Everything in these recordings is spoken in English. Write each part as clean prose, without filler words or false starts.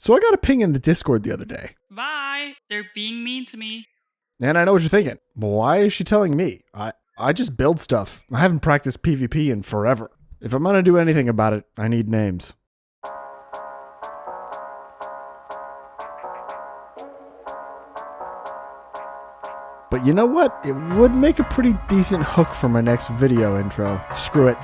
So I got a ping in the Discord the other day. Bye. They're being mean to me. And I know what you're thinking. Why is she telling me? I just build stuff. I haven't practiced PvP in forever. If I'm gonna do anything about it, I need names. But you know what? It would make a pretty decent hook for my next video intro. Screw it.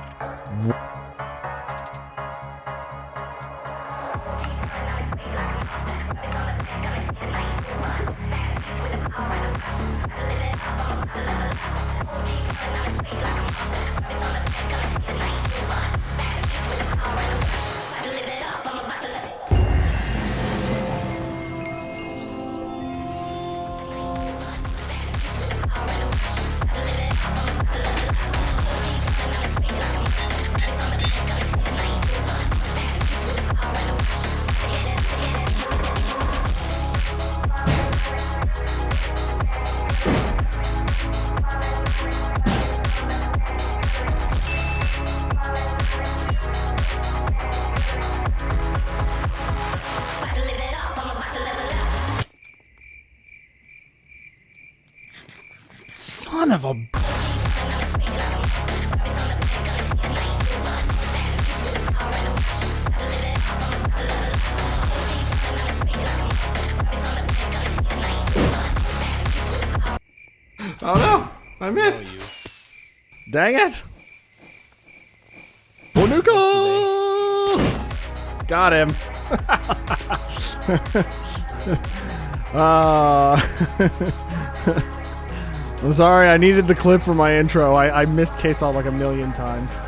Son of a... Oh no! I missed! Dang it! Bonuka! Got him! I'm sorry, I needed the clip for my intro. I missed Case All like a million times.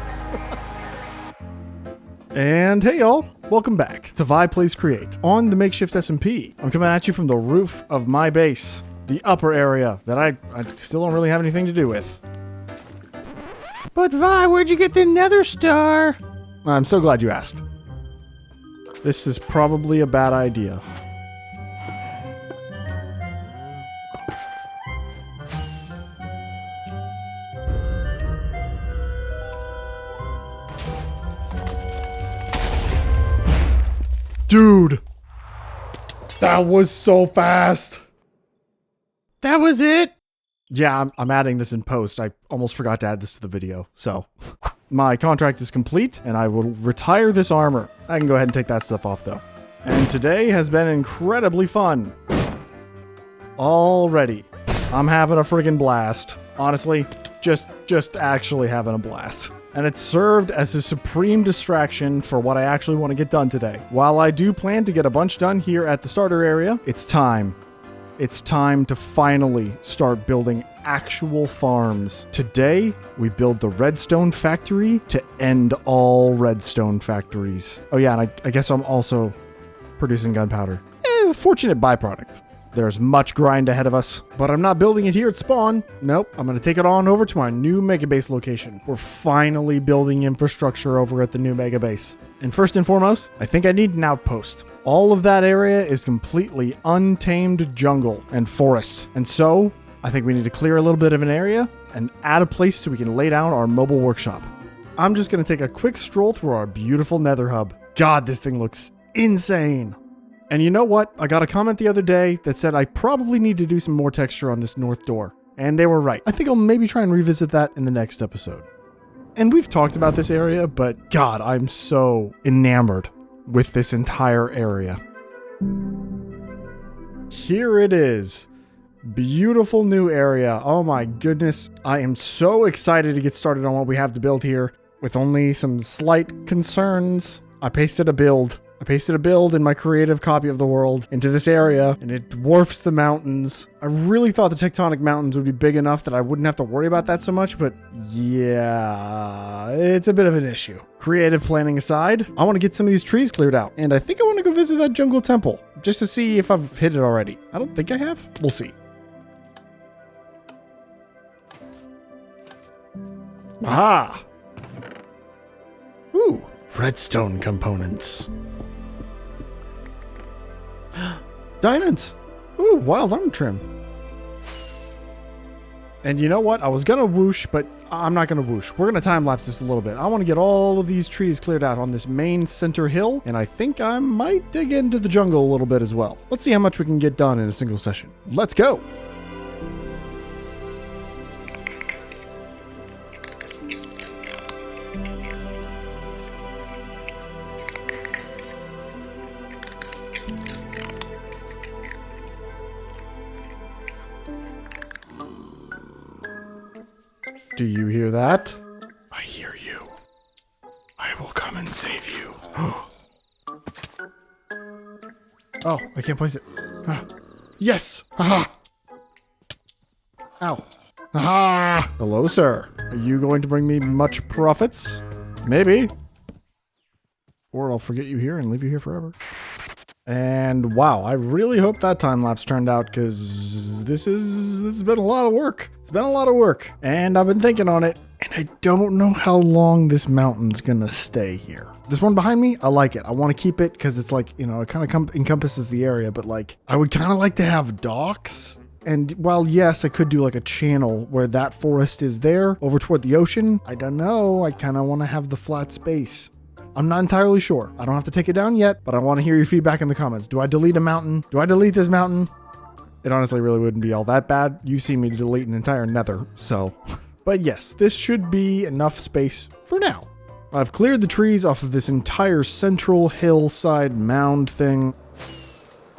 And hey y'all, welcome back to Vi Plays Create on the MakeShift SMP. I'm coming at you from the roof of my base, the upper area that I still don't really have anything to do with. But Vi, where'd you get the Nether star? I'm so glad you asked. This is probably a bad idea. Dude, that was so fast. That was it? Yeah, I'm adding this in post. I almost forgot to add this to the video. So, my contract is complete, and I will retire this armor. I can go ahead and take that stuff off, though. And today has been incredibly fun. Already. I'm having a friggin' blast. Honestly, just actually having a blast. And it served as a supreme distraction for what I actually want to get done today. While I do plan to get a bunch done here at the starter area, it's time. It's time to finally start building actual farms. Today, we build the redstone factory to end all redstone factories. Oh yeah, and I guess I'm also producing gunpowder. A fortunate byproduct. There's much grind ahead of us, but I'm not building it here at spawn. Nope, I'm gonna take it on over to my new mega base location. We're finally building infrastructure over at the new mega base. And first and foremost, I think I need an outpost. All of that area is completely untamed jungle and forest. And so, I think we need to clear a little bit of an area and add a place so we can lay down our mobile workshop. I'm just gonna take a quick stroll through our beautiful Nether hub. God, this thing looks insane. And you know what? I got a comment the other day that said I probably need to do some more texture on this north door. And they were right. I think I'll maybe try and revisit that in the next episode. And we've talked about this area, but God, I'm so enamored with this entire area. Here it is. Beautiful new area. Oh my goodness. I am so excited to get started on what we have to build here with only some slight concerns. I pasted a build in my creative copy of the world into this area, and it dwarfs the mountains. I really thought the tectonic mountains would be big enough that I wouldn't have to worry about that so much, but yeah, it's a bit of an issue. Creative planning aside, I want to get some of these trees cleared out, and I think I want to go visit that jungle temple, just to see if I've hit it already. I don't think I have. We'll see. Aha! Ooh, redstone components. Diamonds! Ooh, wild arm trim. And you know what? I was gonna whoosh, but I'm not gonna whoosh. We're gonna time lapse this a little bit. I want to get all of these trees cleared out on this main center hill, and I think I might dig into the jungle a little bit as well. Let's see how much we can get done in a single session. Let's go. Do you hear that? I hear you. I will come and save you. Oh, I can't place it. Ah. Yes! Aha! Ow. Aha! Hello, sir. Are you going to bring me much profits? Maybe. Or I'll forget you here and leave you here forever. And wow, I really hope that time lapse turned out, because this has been a lot of work. It's been a lot of work, and I've been thinking on it, and I don't know how long this mountain's gonna stay here. This one behind me, I like it. I want to keep it because it's like, you know, it kind of encompasses the area, but like, I would kind of like to have docks. And while yes, I could do like a channel where that forest is there over toward the ocean, I don't know. I kind of want to have the flat space. I'm not entirely sure. I don't have to take it down yet, but I want to hear your feedback in the comments. Do I delete a mountain? Do I delete this mountain? It honestly really wouldn't be all that bad. You've seen me delete an entire nether, so. But yes, this should be enough space for now. I've cleared the trees off of this entire central hillside mound thing,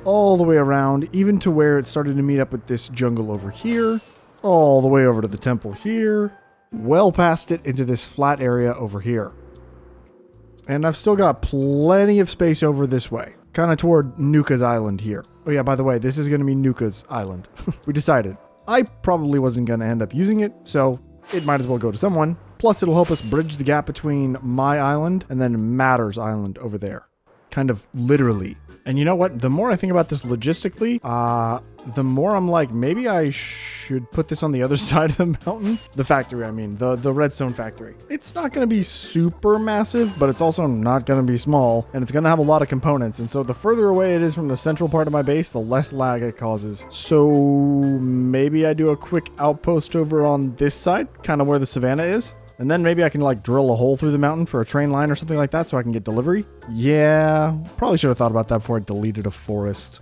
all the way around, even to where it started to meet up with this jungle over here, all the way over to the temple here, well past it into this flat area over here. And I've still got plenty of space over this way, kind of toward Nuka's Island here. Oh yeah, by the way, this is going to be Nuka's Island. We decided. I probably wasn't going to end up using it, so it might as well go to someone. Plus, it'll help us bridge the gap between my island and then Matter's Island over there. Kind of literally. And you know what? The more I think about this logistically, the more I'm like, maybe I should put this on the other side of the mountain. The factory, I mean, the redstone factory. It's not going to be super massive, but it's also not going to be small, and it's going to have a lot of components. And so the further away it is from the central part of my base, the less lag it causes. So maybe I do a quick outpost over on this side, kind of where the savannah is. And then maybe I can like drill a hole through the mountain for a train line or something like that so I can get delivery. Yeah, probably should have thought about that before I deleted a forest.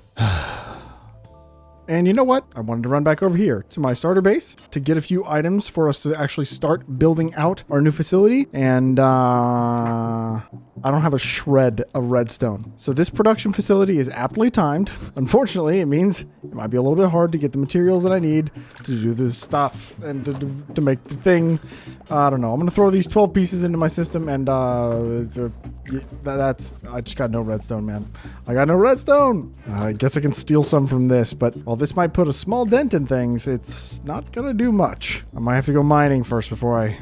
And you know what? I wanted to run back over here to my starter base to get a few items for us to actually start building out our new facility. And I don't have a shred of redstone. So this production facility is aptly timed. Unfortunately, it means it might be a little bit hard to get the materials that I need to do this stuff and to make the thing. I don't know. I'm going to throw these 12 pieces into my system, and that's... I just got no redstone, man. I got no redstone! I guess I can steal some from this, but while this might put a small dent in things, it's not going to do much. I might have to go mining first before I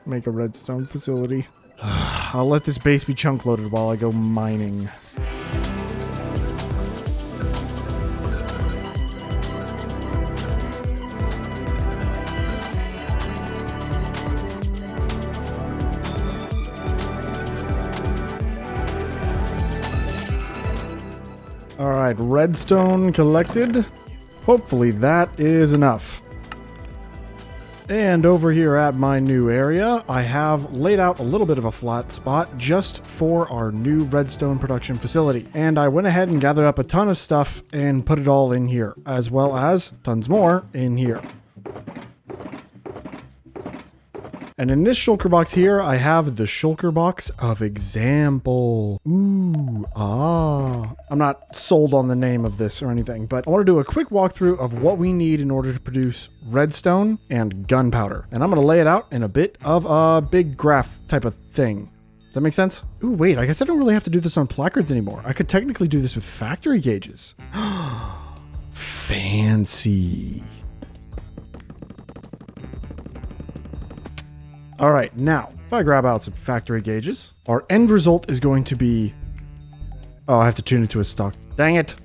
make a redstone facility. I'll let this base be chunk loaded while I go mining. All right, redstone collected. Hopefully that is enough. And over here at my new area, I have laid out a little bit of a flat spot just for our new redstone production facility. And I went ahead and gathered up a ton of stuff and put it all in here, as well as tons more in here. And in this shulker box here, I have the shulker box of example. Ooh, I'm not sold on the name of this or anything, but I want to do a quick walkthrough of what we need in order to produce redstone and gunpowder. And I'm going to lay it out in a bit of a big graph type of thing. Does that make sense? Ooh, wait, I guess I don't really have to do this on placards anymore. I could technically do this with factory gauges. Fancy. All right, now, if I grab out some factory gauges, our end result is going to be... Oh, I have to tune it to a stock. Dang it.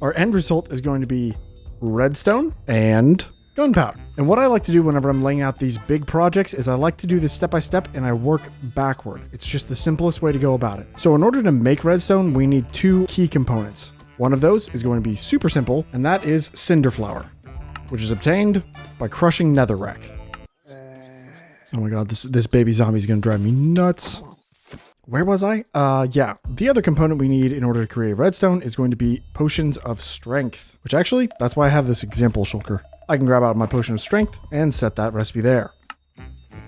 Our end result is going to be redstone and gunpowder. And what I like to do whenever I'm laying out these big projects is I like to do this step by step and I work backward. It's just the simplest way to go about it. So in order to make redstone, we need two key components. One of those is going to be super simple, and that is cinder flour, which is obtained by crushing netherrack. Oh my god, this baby zombie is going to drive me nuts. Where was I? Yeah. The other component we need in order to create redstone is going to be potions of strength, which actually, that's why I have this example shulker. I can grab out my potion of strength and set that recipe there.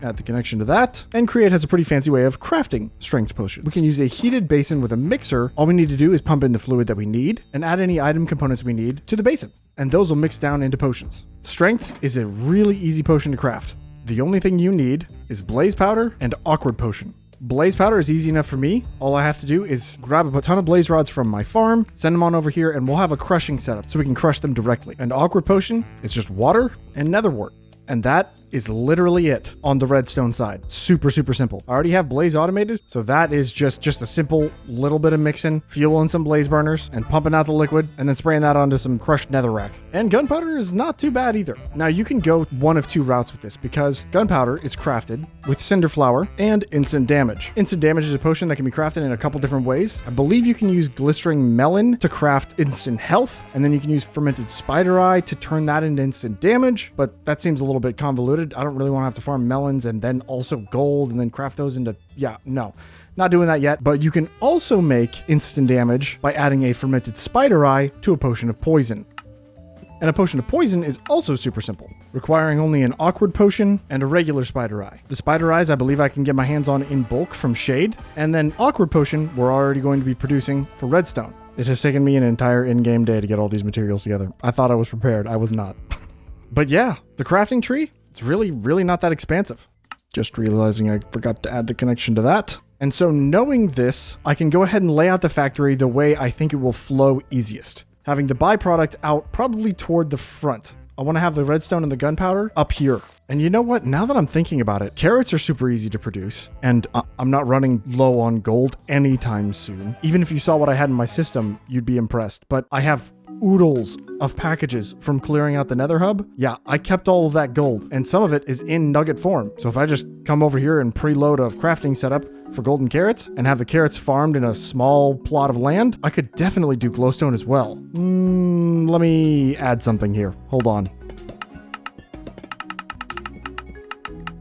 Add the connection to that, and Create has a pretty fancy way of crafting strength potions. We can use a heated basin with a mixer. All we need to do is pump in the fluid that we need and add any item components we need to the basin, and those will mix down into potions. Strength is a really easy potion to craft. The only thing you need is blaze powder and awkward potion. Blaze powder is easy enough for me. All I have to do is grab a ton of blaze rods from my farm, send them on over here, and we'll have a crushing setup so we can crush them directly. And awkward potion is just water and nether wart. And that is literally it on the redstone side. Super, super simple. I already have blaze automated, so that is just a simple little bit of mixing, fuel and some blaze burners, and pumping out the liquid, and then spraying that onto some crushed netherrack. And gunpowder is not too bad either. Now you can go one of two routes with this, because gunpowder is crafted with cinder flour and instant damage. Instant damage is a potion that can be crafted in a couple different ways. I believe you can use glistering melon to craft instant health, and then you can use fermented spider eye to turn that into instant damage, but that seems a little bit convoluted. I don't really want to have to farm melons and then also gold and then craft those into, yeah, no, not doing that yet. But you can also make instant damage by adding a fermented spider eye to a potion of poison. And a potion of poison is also super simple, requiring only an awkward potion and a regular spider eye. The spider eyes I believe I can get my hands on in bulk from Shade, and then awkward potion we're already going to be producing for redstone. It has taken me an entire in-game day to get all these materials together. I thought I was prepared. I was not. But yeah, the crafting tree, it's really not that expansive. Just realizing I forgot to add the connection to that. And so knowing this, I can go ahead and lay out the factory the way I think it will flow easiest. Having the byproduct out probably toward the front. I want to have the redstone and the gunpowder up here. And you know what? Now that I'm thinking about it, carrots are super easy to produce, and I'm not running low on gold anytime soon. Even if you saw what I had in my system, you'd be impressed. But I have oodles of packages from clearing out the nether hub. Yeah, I kept all of that gold, and some of it is in nugget form. So if I just come over here and preload a crafting setup for golden carrots and have the carrots farmed in a small plot of land, I could definitely do glowstone as well. Let me add something here. Hold on.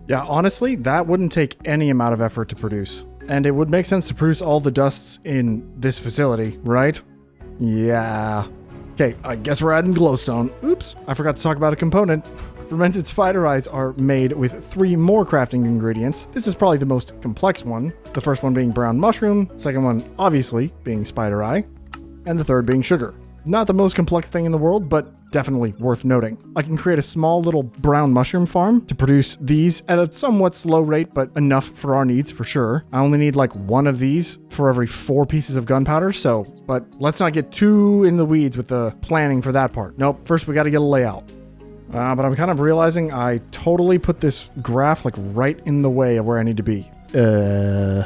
Yeah, honestly, that wouldn't take any amount of effort to produce. And it would make sense to produce all the dusts in this facility, right? Yeah. Okay, I guess we're adding glowstone. Oops, I forgot to talk about a component. Fermented spider eyes are made with 3 more crafting ingredients. This is probably the most complex one. The first one being brown mushroom, second one obviously being spider eye, and the third being sugar. Not the most complex thing in the world, but definitely worth noting. I can create a small little brown mushroom farm to produce these at a somewhat slow rate, but enough for our needs for sure. I only need like 1 of these for every 4 pieces of gunpowder, but let's not get too in the weeds with the planning for that part. Nope, first we got to get a layout. But I'm kind of realizing I totally put this graph like right in the way of where I need to be. Oh,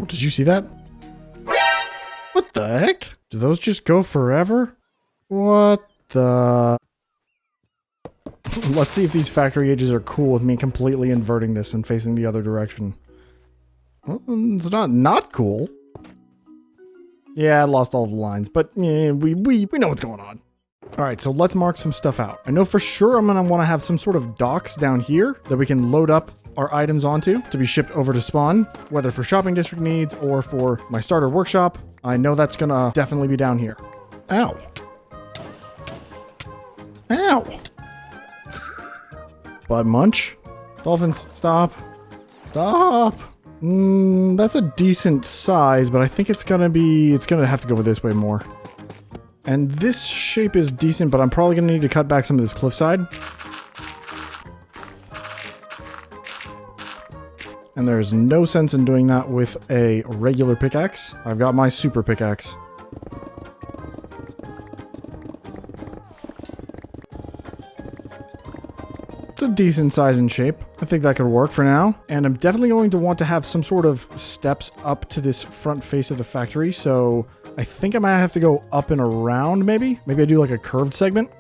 did you see that? What the heck? Do those just go forever? What the... Let's see if these factory edges are cool with me completely inverting this and facing the other direction. Well, it's not cool. Yeah, I lost all the lines, but yeah, we know what's going on. All right, so let's mark some stuff out. I know for sure I'm gonna wanna have some sort of docks down here that we can load up our items onto to be shipped over to spawn, whether for shopping district needs or for my starter workshop. I know that's gonna definitely be down here. Ow. Ow. Bud munch. Dolphins, stop. Stop. That's a decent size, but I think it's gonna have to go with this way more. And this shape is decent, but I'm probably gonna need to cut back some of this cliffside. And there's no sense in doing that with a regular pickaxe. I've got my super pickaxe. It's a decent size and shape. I think that could work for now. And I'm definitely going to want to have some sort of steps up to this front face of the factory. So I think I might have to go up and around maybe. Maybe I do like a curved segment.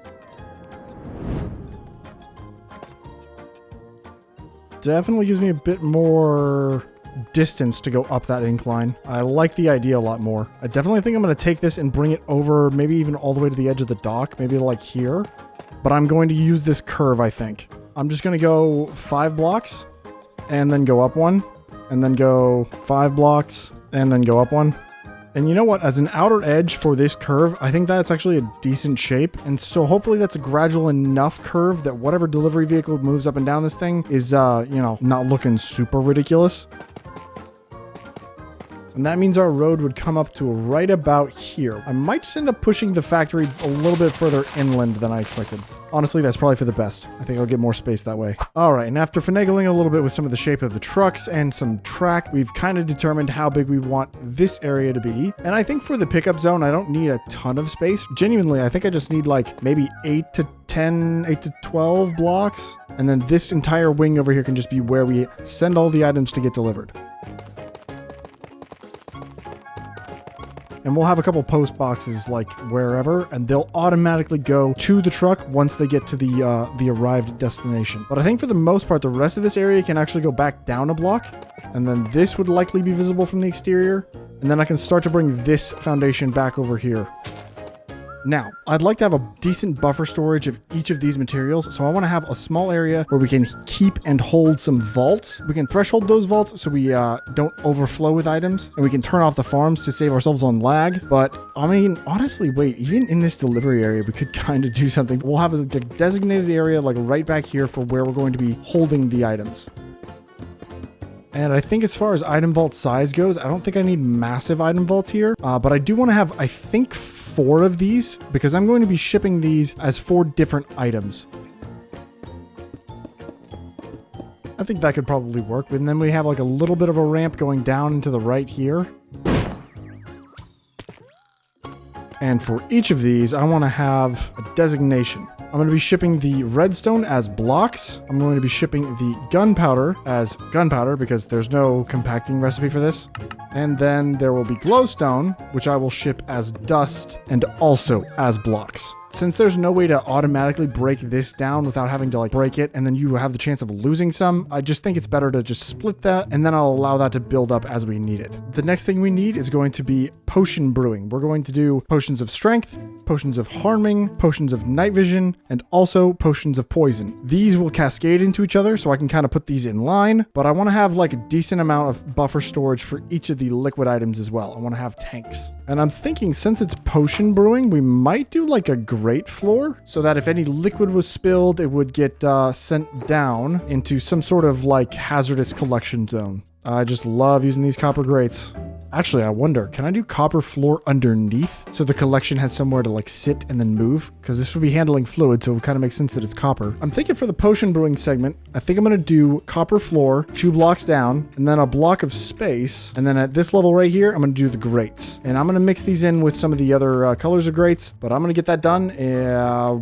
Definitely gives me a bit more distance to go up that incline. I like the idea a lot more. I definitely think I'm going to take this and bring it over, maybe even all the way to the edge of the dock, maybe like here. But I'm going to use this curve, I think. I'm just going to go 5 blocks and then go up 1 and then go 5 blocks and then go up 1. And you know what? As an outer edge for this curve, I think that's actually a decent shape. And so hopefully that's a gradual enough curve that whatever delivery vehicle moves up and down this thing is, you know, not looking super ridiculous. And that means our road would come up to right about here. I might just end up pushing the factory a little bit further inland than I expected. Honestly, that's probably for the best. I think I'll get more space that way. All right, and after finagling a little bit with some of the shape of the trucks and some track, we've kind of determined how big we want this area to be. And I think for the pickup zone, I don't need a ton of space. Genuinely, I think I just need like maybe 8 to 12 blocks. And then this entire wing over here can just be where we send all the items to get delivered. And we'll have a couple post boxes like wherever, and they'll automatically go to the truck once they get to the arrived destination. But I think for the most part, the rest of this area can actually go back down a block, and then this would likely be visible from the exterior, and then I can start to bring this foundation back over here. Now, I'd like to have a decent buffer storage of each of these materials, so I want to have a small area where we can keep and hold some vaults. We can threshold those vaults so we don't overflow with items, and we can turn off the farms to save ourselves on lag. But, I mean, honestly, wait, even in this delivery area, we could kind of do something. We'll have a designated area like right back here for where we're going to be holding the items. And I think as far as item vault size goes, I don't think I need massive item vaults here, but I do want to have, I think, 4 of these because I'm going to be shipping these as 4 different items. I think that could probably work. And then we have like a little bit of a ramp going down into the right here. And for each of these, I want to have a designation. I'm going to be shipping the redstone as blocks. I'm going to be shipping the gunpowder as gunpowder because there's no compacting recipe for this. And then there will be glowstone, which I will ship as dust and also as blocks. Since there's no way to automatically break this down without having to like break it and then you have the chance of losing some, I just think it's better to just split that and then I'll allow that to build up as we need it. The next thing we need is going to be potion brewing. We're going to do potions of strength, potions of harming, potions of night vision, and also potions of poison. These will cascade into each other so I can kind of put these in line, but I want to have like a decent amount of buffer storage for each of the liquid items as well. I want to have tanks. And I'm thinking since it's potion brewing, we might do like a grate floor so that if any liquid was spilled, it would get sent down into some sort of like hazardous collection zone. I just love using these copper grates. Actually, I wonder, can I do copper floor underneath so the collection has somewhere to like sit and then move? Because this would be handling fluid, so it kind of makes sense that it's copper. I'm thinking for the potion brewing segment, I think I'm going to do copper floor, 2 blocks down, and then a block of space. And then at this level right here, I'm going to do the grates. And I'm going to mix these in with some of the other colors of grates, but I'm going to get that done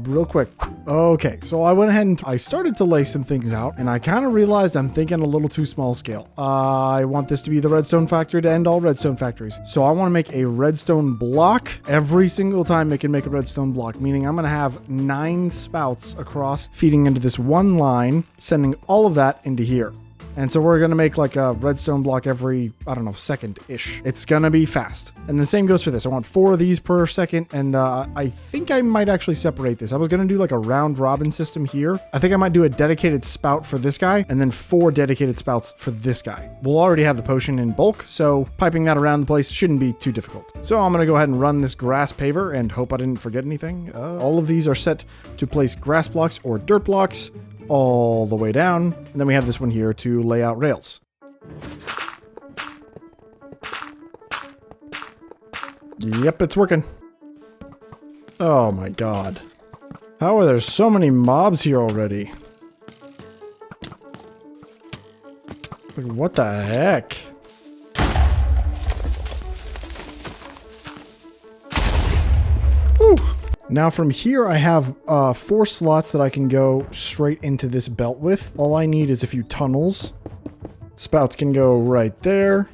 real quick. Okay, so I went ahead and I started to lay some things out, and I kind of realized I'm thinking a little too small scale. I want this to be the redstone factory to end all redstone factories. So I want to make a redstone block every single time it can make a redstone block, meaning I'm going to have 9 spouts across feeding into this one line, sending all of that into here. And so we're going to make like a redstone block every, I don't know, second-ish. It's going to be fast. And the same goes for this. I want 4 of these per second. And I think I might actually separate this. I was going to do like a round robin system here. I think I might do a dedicated spout for this guy and then 4 dedicated spouts for this guy. We'll already have the potion in bulk, so piping that around the place shouldn't be too difficult. So I'm going to go ahead and run this grass paver and hope I didn't forget anything. All of these are set to place grass blocks or dirt blocks all the way down, and then we have this one here to lay out rails. Yep, it's working. Oh my god. How are there so many mobs here already? Like, what the heck? Whew. Now from here, I have 4 slots that I can go straight into this belt with. All I need is a few tunnels. Spouts can go right there.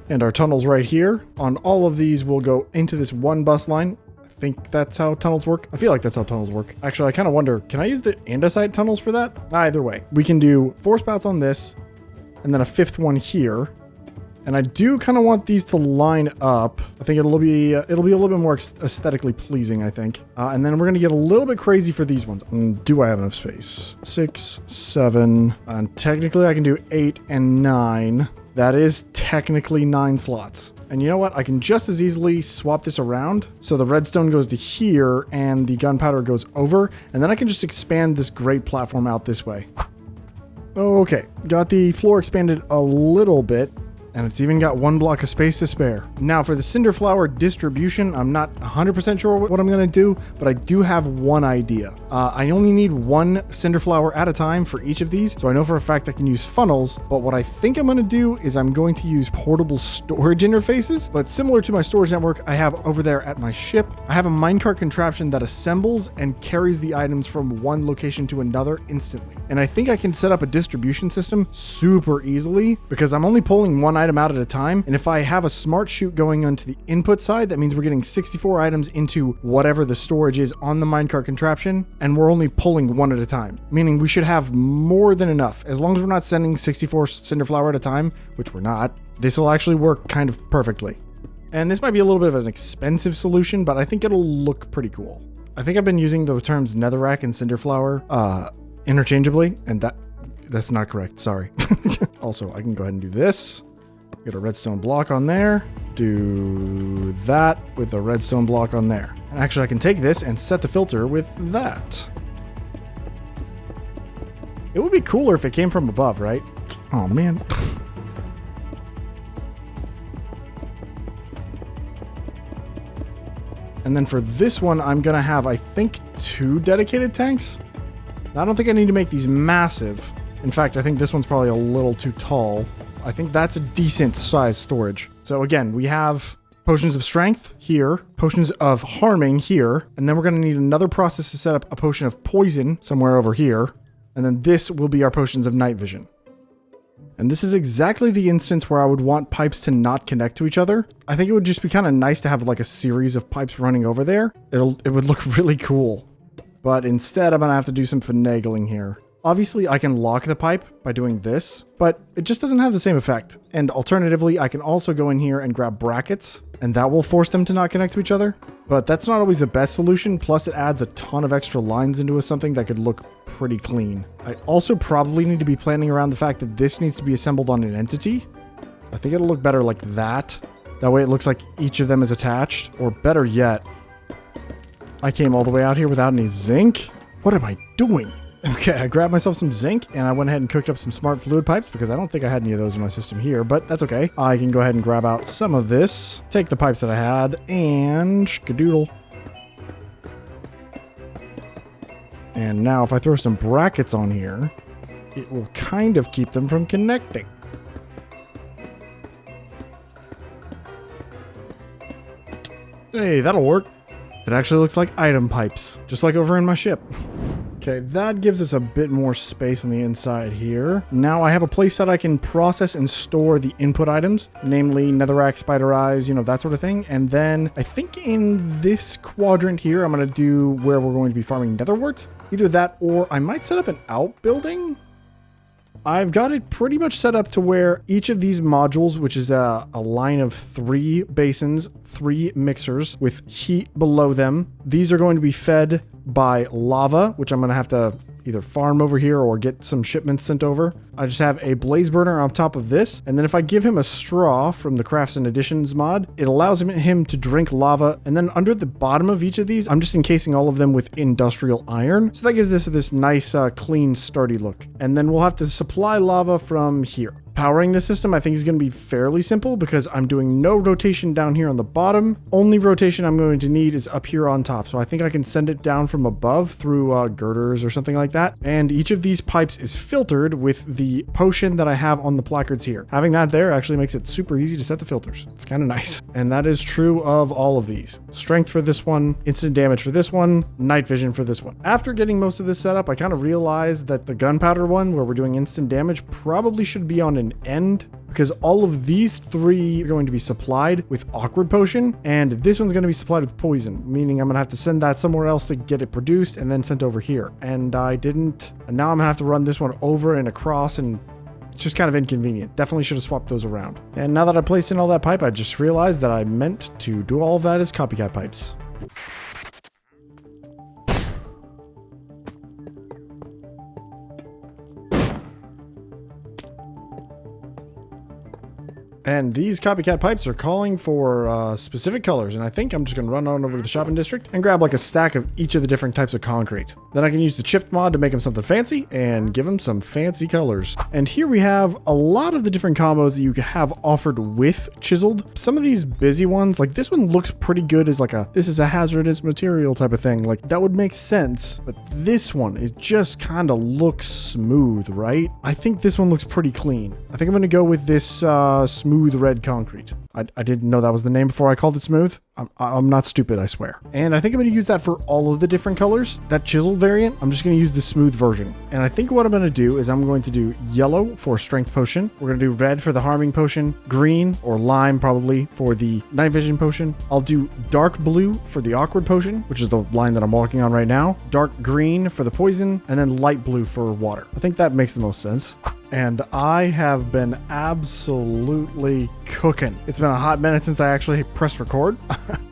And our tunnels right here. On all of these, we'll go into this one bus line. I think that's how tunnels work. I feel like that's how tunnels work. Actually, I kind of wonder, can I use the andesite tunnels for that? Either way, we can do 4 spouts on this. and then a 5th one here. And I do kind of want these to line up. I think it'll be a little bit more aesthetically pleasing, I think. And then we're going to get a little bit crazy for these ones. Do I have enough space? 6, 7, and technically I can do 8 and 9. That is technically 9 slots. And you know what? I can just as easily swap this around. So the redstone goes to here and the gunpowder goes over. And then I can just expand this great platform out this way. Okay, got the floor expanded a little bit. And it's even got 1 block of space to spare. Now for the cinder flower distribution, I'm not 100% sure what I'm going to do, but I do have one idea. I only need 1 cinder flower at a time for each of these, so I know for a fact I can use funnels, but what I think I'm going to do is I'm going to use portable storage interfaces, but similar to my storage network I have over there at my ship, I have a minecart contraption that assembles and carries the items from one location to another instantly. And I think I can set up a distribution system super easily because I'm only pulling 1 item out at a time. And if I have a smart chute going onto the input side, that means we're getting 64 items into whatever the storage is on the minecart contraption. And we're only pulling 1 at a time, meaning we should have more than enough. As long as we're not sending 64 cinder flower at a time, which we're not, this will actually work kind of perfectly. And this might be a little bit of an expensive solution, but I think it'll look pretty cool. I think I've been using the terms netherrack and cinder flower interchangeably, and that's not correct. Sorry. Also, I can go ahead and do this. Get a redstone block on there. Do that with a redstone block on there. And actually, I can take this and set the filter with that. It would be cooler if it came from above, right? Oh, man. And then for this one, I'm going to have, I think, 2 dedicated tanks. I don't think I need to make these massive. In fact, I think this one's probably a little too tall. I think that's a decent size storage. So again, we have potions of strength here, potions of harming here, and then we're going to need another process to set up a potion of poison somewhere over here. And then this will be our potions of night vision. And this is exactly the instance where I would want pipes to not connect to each other. I think it would just be kind of nice to have like a series of pipes running over there. It would look really cool. But instead, I'm going to have to do some finagling here. Obviously, I can lock the pipe by doing this, but it just doesn't have the same effect. And alternatively, I can also go in here and grab brackets, and that will force them to not connect to each other. But that's not always the best solution, plus it adds a ton of extra lines into something that could look pretty clean. I also probably need to be planning around the fact that this needs to be assembled on an entity. I think it'll look better like that. That way it looks like each of them is attached, or better yet, I came all the way out here without any zinc? What am I doing? Okay, I grabbed myself some zinc and I went ahead and cooked up some smart fluid pipes because I don't think I had any of those in my system here, but that's okay. I can go ahead and grab out some of this, take the pipes that I had, and skadoodle. And now if I throw some brackets on here, it will kind of keep them from connecting. Hey, that'll work. It actually looks like item pipes, just like over in my ship. Okay, that gives us a bit more space on the inside here. Now I have a place that I can process and store the input items, namely netherrack, spider eyes, that sort of thing. And then I think in this quadrant here, I'm going to do where we're going to be farming netherwort. Either that or I might set up an outbuilding. I've got it pretty much set up to where each of these modules, which is a line of 3 basins, 3 mixers with heat below them, these are going to be fed by lava, which I'm going to have to either farm over here or get some shipments sent over. I just have a blaze burner on top of this. And then if I give him a straw from the crafts and additions mod, it allows him to drink lava. And then under the bottom of each of these, I'm just encasing all of them with industrial iron. So that gives this nice, clean, sturdy look. And then we'll have to supply lava from here. Powering the system, I think, is going to be fairly simple because I'm doing no rotation down here on the bottom. Only rotation I'm going to need is up here on top. So I think I can send it down from above through girders or something like that. And each of these pipes is filtered with the potion that I have on the placards here. Having that there actually makes it super easy to set the filters. It's kind of nice. And that is true of all of these. Strength for this one, instant damage for this one, night vision for this one. After getting most of this set up, I kind of realized that the gunpowder one, where we're doing instant damage, probably should be on an end, because all of these 3 are going to be supplied with awkward potion, and this one's going to be supplied with poison, meaning I'm going to have to send that somewhere else to get it produced and then sent over here. And I didn't, and now I'm going to have to run this one over and across, and It's just kind of inconvenient. Definitely should have swapped those around. And now that I placed in all that pipe, I just realized that I meant to do all of that as copycat pipes. And these copycat pipes are calling for specific colors, and I think I'm just going to run on over to the shopping district and grab like a stack of each of the different types of concrete. Then I can use the chipped mod to make them something fancy and give them some fancy colors. And here we have a lot of the different combos that you have offered with chiseled. Some of these busy ones, like this one looks pretty good as like this is a hazardous material type of thing. Like that would make sense, but this one is just kind of looks smooth, right? I think this one looks pretty clean. I think I'm going to go with this smooth red concrete. I didn't know that was the name before I called it smooth. I'm not stupid, I swear. And I think I'm going to use that for all of the different colors. That chiseled variant, I'm just going to use the smooth version. And I think what I'm going to do is I'm going to do yellow for strength potion. We're going to do red for the harming potion, green or lime probably for the night vision potion. I'll do dark blue for the awkward potion, which is the line that I'm walking on right now. Dark green for the poison, and then light blue for water. I think that makes the most sense. And I have been absolutely cooking. It's been a hot minute since I actually pressed record.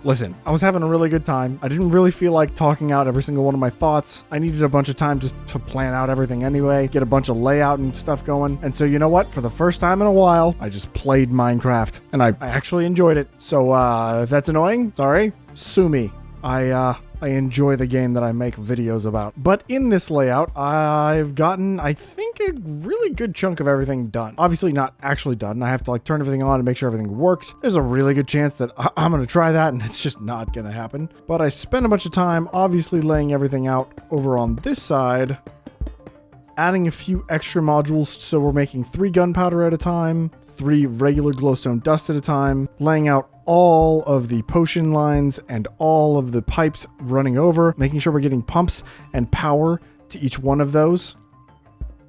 Listen, I was having a really good time. I didn't really feel like talking out every single one of my thoughts. I needed a bunch of time just to plan out everything anyway, get a bunch of layout and stuff going. And so you know what? For the first time in a while, I just played Minecraft and I actually enjoyed it. So if that's annoying, sorry, sue me. I enjoy the game that I make videos about. But in this layout, I've gotten, I think, a really good chunk of everything done. Obviously not actually done. I have to like turn everything on and make sure everything works. There's a really good chance that I'm going to try that and it's just not going to happen. But I spent a bunch of time obviously laying everything out over on this side, adding a few extra modules so we're making 3 gunpowder at a time, 3 regular glowstone dust at a time, laying out all of the potion lines and all of the pipes running over, making sure we're getting pumps and power to each one of those.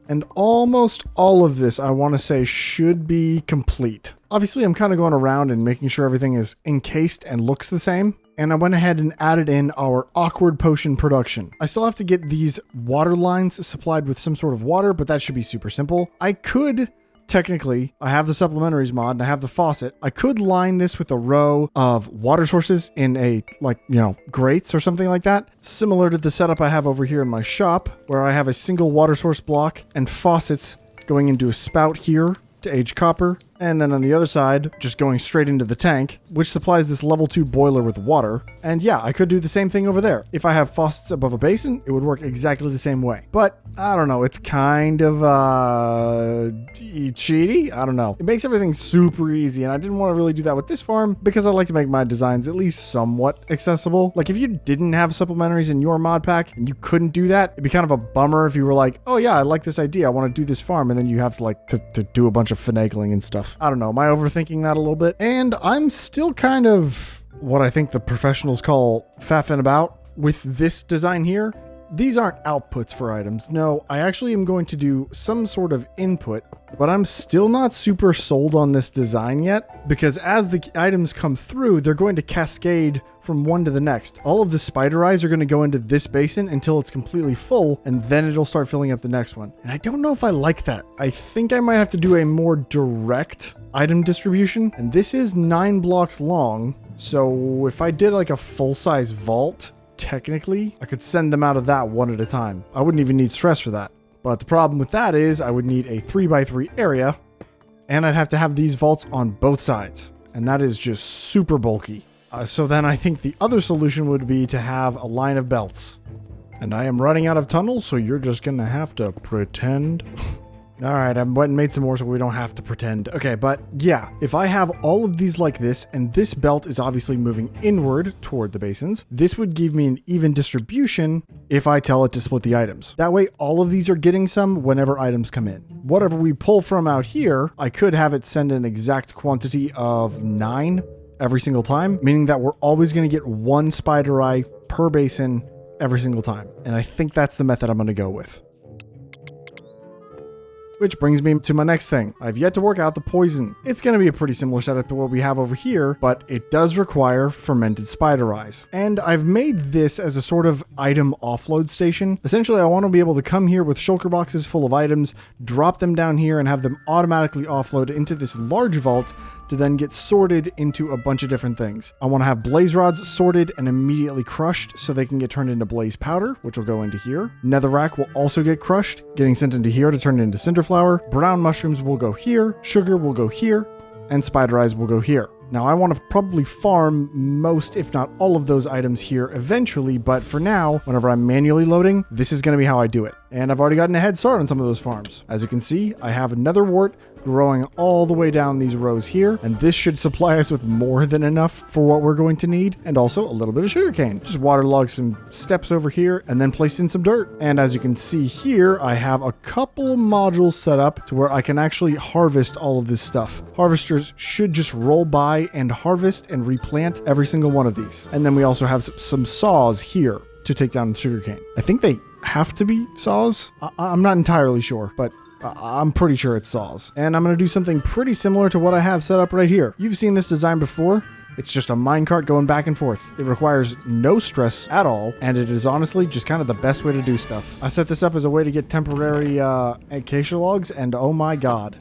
And almost all of this, I want to say, should be complete. Obviously, I'm kind of going around and making sure everything is encased and looks the same. And I went ahead and added in our awkward potion production. I still have to get these water lines supplied with some sort of water, but that should be super simple. I could... Technically, I have the supplementaries mod and I have the faucet. I could line this with a row of water sources in a, like, you know, grates or something like that. Similar to the setup I have over here in my shop, where I have a single water source block and faucets going into a spout here to age copper. And then on the other side, just going straight into the tank, which supplies this level 2 boiler with water. And yeah, I could do the same thing over there. If I have faucets above a basin, it would work exactly the same way. But I don't know, it's kind of cheaty. I don't know. It makes everything super easy, and I didn't want to really do that with this farm because I like to make my designs at least somewhat accessible. Like if you didn't have supplementaries in your mod pack and you couldn't do that, it'd be kind of a bummer if you were like, oh yeah, I like this idea, I want to do this farm, and then you have to like to do a bunch of finagling and stuff. I don't know. Am I overthinking that a little bit? And I'm still kind of what I think the professionals call faffing about with this design here. These aren't outputs for items. No, I actually am going to do some sort of input, but I'm still not super sold on this design yet because as the items come through, they're going to cascade from one to the next. All of the spider eyes are going to go into this basin until it's completely full, and then it'll start filling up the next one. And I don't know if I like that. I think I might have to do a more direct item distribution, and this is 9 blocks long. So if I did like a full-size vault, technically, I could send them out of that one at a time. I wouldn't even need stress for that. But the problem with that is I would need a 3x3 area, and I'd have to have these vaults on both sides. And that is just super bulky. So then I think the other solution would be to have a line of belts. And I am running out of tunnels, so you're just gonna have to pretend. All right, I went and made some more so we don't have to pretend. Okay, but yeah, if I have all of these like this, and this belt is obviously moving inward toward the basins, this would give me an even distribution if I tell it to split the items. That way, all of these are getting some whenever items come in. Whatever we pull from out here, I could have it send an exact quantity of 9 every single time, meaning that we're always going to get 1 spider eye per basin every single time. And I think that's the method I'm going to go with. Which brings me to my next thing. I've yet to work out the poison. It's going to be a pretty similar setup to what we have over here, but it does require fermented spider eyes. And I've made this as a sort of item offload station. Essentially, I want to be able to come here with shulker boxes full of items, drop them down here, and have them automatically offload into this large vault to then get sorted into a bunch of different things. I want to have blaze rods sorted and immediately crushed so they can get turned into blaze powder, which will go into here. Netherrack will also get crushed, getting sent into here to turn it into cinder flower. Brown mushrooms will go here, sugar will go here, and spider eyes will go here. Now, I want to probably farm most, if not all of those items here eventually, but for now, whenever I'm manually loading, this is going to be how I do it. And I've already gotten a head start on some of those farms. As you can see, I have another wart growing all the way down these rows here, and this should supply us with more than enough for what we're going to need, and also a little bit of sugarcane. Just waterlog some steps over here, and then place in some dirt. And as you can see here, I have a couple of modules set up to where I can actually harvest all of this stuff. Harvesters should just roll by and harvest and replant every single one of these. And then we also have some saws here to take down the sugarcane. I think they have to be saws. I'm not entirely sure, but I'm pretty sure it's saws. And I'm going to do something pretty similar to what I have set up right here. You've seen this design before. It's just a minecart going back and forth. It requires no stress at all, and it is honestly just kind of the best way to do stuff. I set this up as a way to get temporary acacia logs, and oh my god.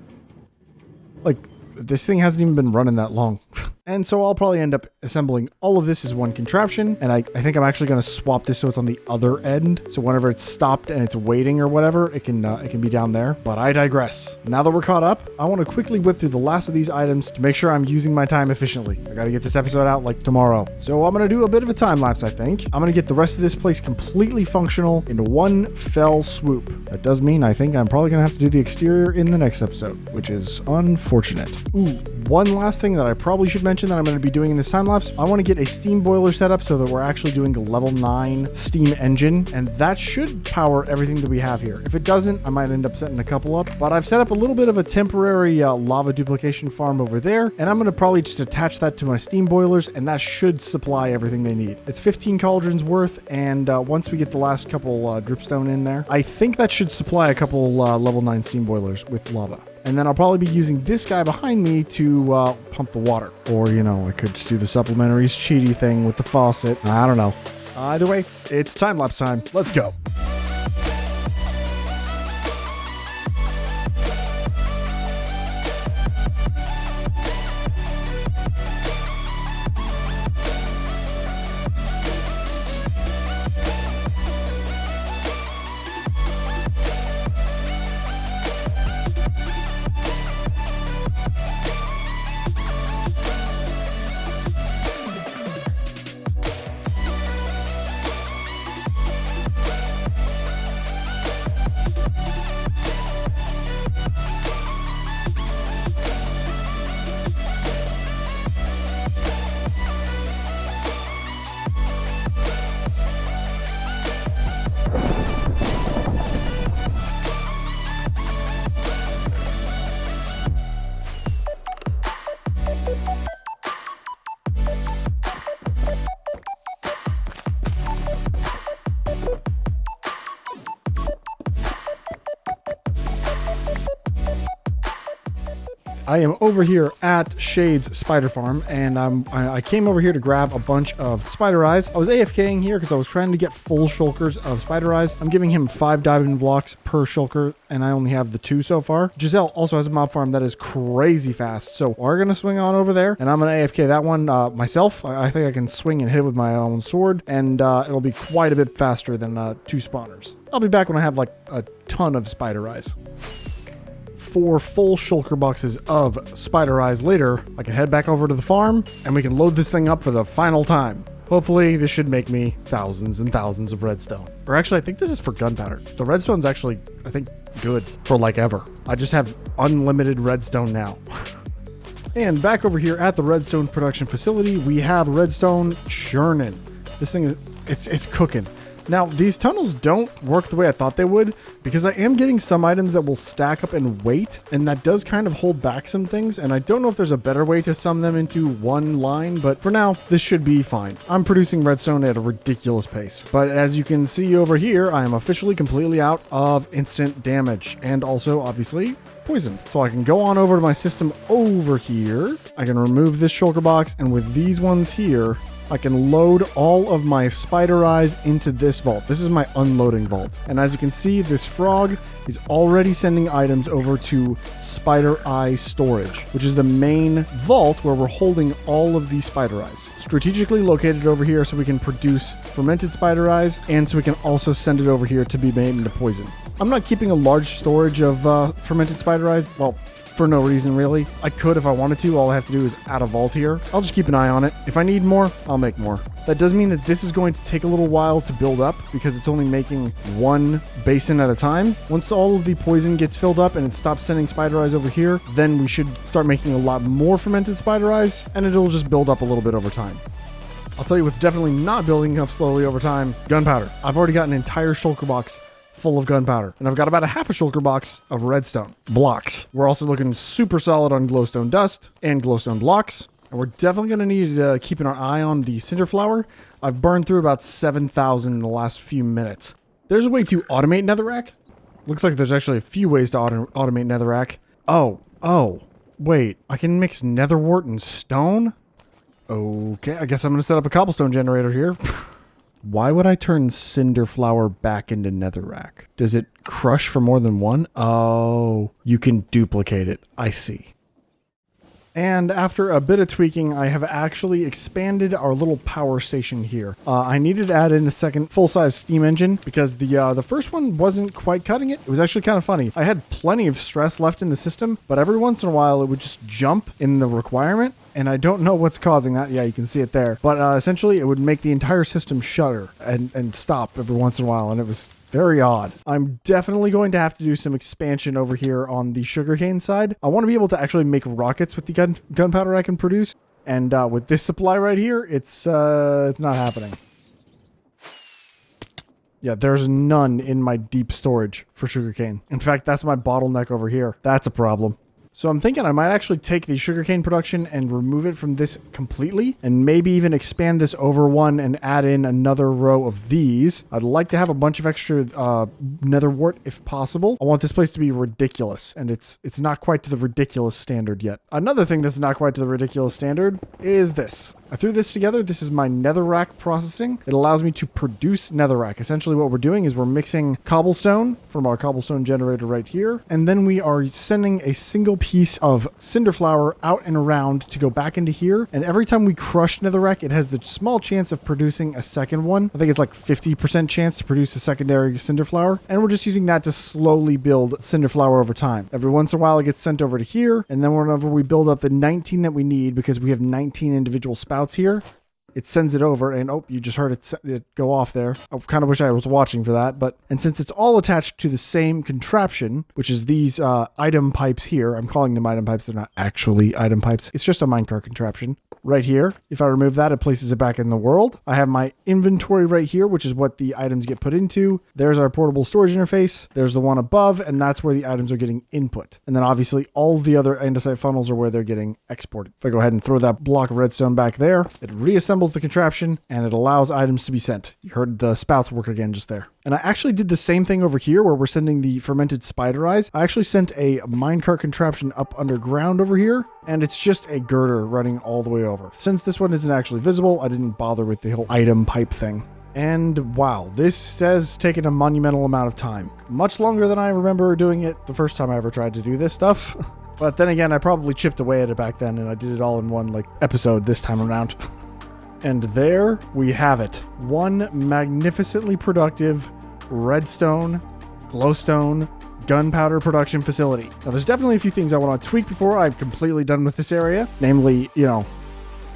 Like, this thing hasn't even been running that long. And so I'll probably end up assembling all of this as one contraption. And I think I'm actually going to swap this so it's on the other end. So whenever it's stopped and it's waiting or whatever, it can be down there. But I digress. Now that we're caught up, I want to quickly whip through the last of these items to make sure I'm using my time efficiently. I got to get this episode out like tomorrow. So I'm going to do a bit of a time lapse, I think. I'm going to get the rest of this place completely functional in one fell swoop. That does mean I think I'm probably going to have to do the exterior in the next episode, which is unfortunate. Ooh, one last thing that I probably should mention that I'm going to be doing in this time lapse. I want to get a steam boiler set up so that we're actually doing a level 9 steam engine, and that should power everything that we have here. If it doesn't, I might end up setting a couple up, but I've set up a little bit of a temporary lava duplication farm over there, and I'm going to probably just attach that to my steam boilers, and that should supply everything they need. It's 15 cauldrons worth, and once we get the last couple dripstone in there, I think that should supply a couple level 9 steam boilers with lava. And then I'll probably be using this guy behind me to pump the water. Or, you know, I could just do the supplementaries cheaty thing with the faucet. I don't know. Either way, it's time-lapse time. Let's go. I am over here at Shade's Spider Farm, and I came over here to grab a bunch of spider eyes. I was AFKing here because I was trying to get full shulkers of spider eyes. I'm giving him 5 diamond blocks per shulker, and I only have the 2 so far. Giselle also has a mob farm that is crazy fast, so we're going to swing on over there, and I'm going to AFK that one myself. I think I can swing and hit it with my own sword, and it'll be quite a bit faster than 2 spawners. I'll be back when I have like a ton of spider eyes. 4 full shulker boxes of spider eyes later, I can head back over to the farm and we can load this thing up for the final time. Hopefully this should make me thousands and thousands of redstone. Or actually, I think this is for gunpowder. The redstone's actually, I think, good for like ever. I just have unlimited redstone now. And back over here at the redstone production facility, we have redstone churning. This thing is, it's cooking. Now, these tunnels don't work the way I thought they would because I am getting some items that will stack up and wait, and that does kind of hold back some things, and I don't know if there's a better way to sum them into one line, but for now, this should be fine. I'm producing redstone at a ridiculous pace, but as you can see over here, I am officially completely out of instant damage, and also, obviously, poison. So I can go on over to my system over here. I can remove this shulker box, and with these ones here, I can load all of my spider eyes into this vault. This is my unloading vault. And as you can see, this frog is already sending items over to spider eye storage, which is the main vault where we're holding all of these spider eyes. Strategically located over here so we can produce fermented spider eyes, and so we can also send it over here to be made into poison. I'm not keeping a large storage of fermented spider eyes. Well, for no reason, really. I could if I wanted to. All I have to do is add a vault here. I'll just keep an eye on it. If I need more, I'll make more. That does mean that this is going to take a little while to build up because it's only making one basin at a time. Once all of the poison gets filled up and it stops sending spider eyes over here, then we should start making a lot more fermented spider eyes, and it'll just build up a little bit over time. I'll tell you what's definitely not building up slowly over time: gunpowder. I've already got an entire shulker box full of gunpowder, and I've got about a half a shulker box of redstone blocks. We're also looking super solid on glowstone dust and glowstone blocks, and we're definitely going to need keeping our eye on the cinder flower. I've burned through about 7,000 in the last few minutes. There's a way to automate netherrack. Looks like there's actually a few ways to automate netherrack. Oh, wait, I can mix netherwort and stone? Okay, I guess I'm going to set up a cobblestone generator here. Why would I turn cinder flower back into netherrack? Does it crush for more than one? Oh, you can duplicate it. I see. And after a bit of tweaking, I have actually expanded our little power station here. I needed to add in a second full-size steam engine because the first one wasn't quite cutting it. It was actually kind of funny. I had plenty of stress left in the system, but every once in a while it would just jump in the requirement, and I don't know what's causing that. Yeah, you can see it there. But essentially it would make the entire system shudder and stop every once in a while, and it was very odd. I'm definitely going to have to do some expansion over here on the sugarcane side. I want to be able to actually make rockets with the gunpowder I can produce. And with this supply right here, it's not happening. Yeah, there's none in my deep storage for sugarcane. In fact, that's my bottleneck over here. That's a problem. So I'm thinking I might actually take the sugarcane production and remove it from this completely, and maybe even expand this over one and add in another row of these. I'd like to have a bunch of extra netherwort if possible. I want this place to be ridiculous, and it's not quite to the ridiculous standard yet. Another thing that's not quite to the ridiculous standard is this. I threw this together. This is my netherrack processing. It allows me to produce netherrack. Essentially what we're doing is we're mixing cobblestone from our cobblestone generator right here, and then we are sending a single piece of cinder flower out and around to go back into here. And every time we crush netherrack, it has the small chance of producing a second one. I think it's like 50% chance to produce a secondary cinder flower. And we're just using that to slowly build cinder flower over time. Every once in a while, it gets sent over to here. And then whenever we build up the 19 that we need, because we have 19 individual spouts here, it sends it over, and oh, you just heard it go off there. I kind of wish I was watching for that, and since it's all attached to the same contraption, which is these item pipes here, I'm calling them item pipes, they're not actually item pipes, it's just a minecart contraption. Right here, if I remove that, it places it back in the world. I have my inventory right here, which is what the items get put into. There's our portable storage interface. There's the one above, and that's where the items are getting input. And then obviously all the other andesite funnels are where they're getting exported. If I go ahead and throw that block of redstone back there, it reassembles the contraption and it allows items to be sent. You heard the spouts work again just there. And I actually did the same thing over here where we're sending the fermented spider eyes. I actually sent a minecart contraption up underground over here, and it's just a girder running all the way over. Since this one isn't actually visible, I didn't bother with the whole item pipe thing. And wow, this has taken a monumental amount of time. Much longer than I remember doing it the first time I ever tried to do this stuff. But then again, I probably chipped away at it back then, and I did it all in one episode this time around. And there we have it. One magnificently productive redstone, glowstone, gunpowder production facility. Now there's definitely a few things I want to tweak before I'm completely done with this area. Namely,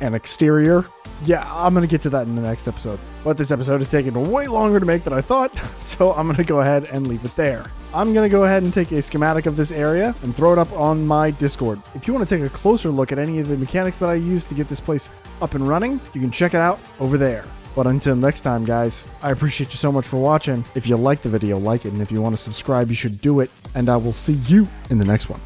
an exterior. Yeah, I'm going to get to that in the next episode. But this episode has taken way longer to make than I thought, so I'm going to go ahead and leave it there. I'm going to go ahead and take a schematic of this area and throw it up on my Discord. If you want to take a closer look at any of the mechanics that I used to get this place up and running, you can check it out over there. But until next time, guys, I appreciate you so much for watching. If you liked the video, like it, and if you want to subscribe, you should do it. And I will see you in the next one.